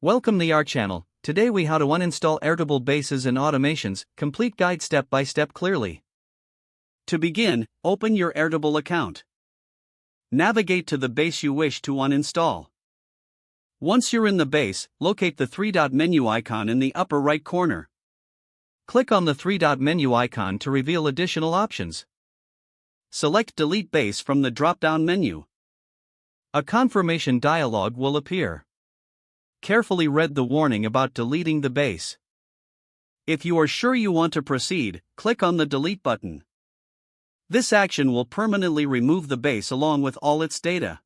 Welcome to our channel. Today we how to uninstall Airtable bases and automations, complete guide step by step clearly. To begin, open your Airtable account. Navigate to the base you wish to uninstall. Once you're in the base, locate the three-dot menu icon in the upper right corner. Click on the three-dot menu icon to reveal additional options. Select Delete Base from the drop-down menu. A confirmation dialog will appear. Carefully read the warning about deleting the base. If you are sure you want to proceed, click on the Delete button. This action will permanently remove the base along with all its data.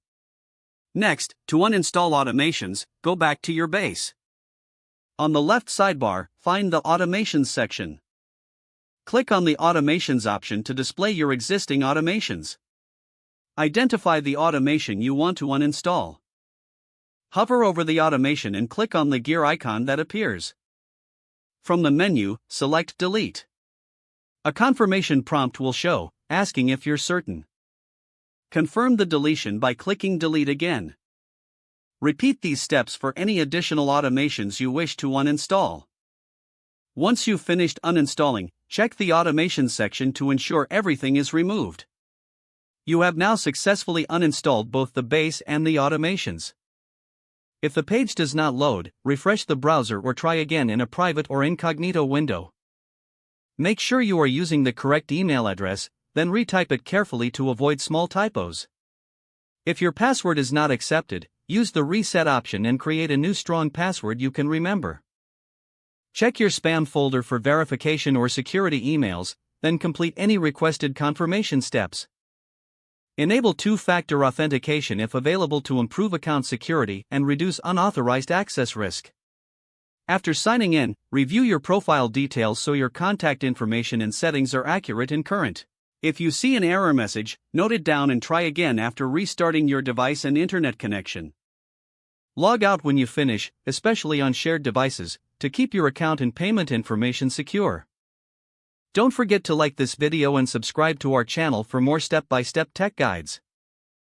Next, to uninstall automations, go back to your base. On the left sidebar, find the Automations section. Click on the Automations option to display your existing automations. Identify the automation you want to uninstall. Hover over the automation and click on the gear icon that appears. From the menu, select Delete. A confirmation prompt will show, asking if you're certain. Confirm the deletion by clicking Delete again. Repeat these steps for any additional automations you wish to uninstall. Once you've finished uninstalling, check the Automations section to ensure everything is removed. You have now successfully uninstalled both the base and the automations. If the page does not load, refresh the browser or try again in a private or incognito window. Make sure you are using the correct email address, then retype it carefully to avoid small typos. If your password is not accepted, use the reset option and create a new strong password you can remember. Check your spam folder for verification or security emails, then complete any requested confirmation steps. Enable two-factor authentication if available to improve account security and reduce unauthorized access risk. After signing in, review your profile details so your contact information and settings are accurate and current. If you see an error message, note it down and try again after restarting your device and internet connection. Log out when you finish, especially on shared devices, to keep your account and payment information secure. Don't forget to like this video and subscribe to our channel for more step-by-step tech guides.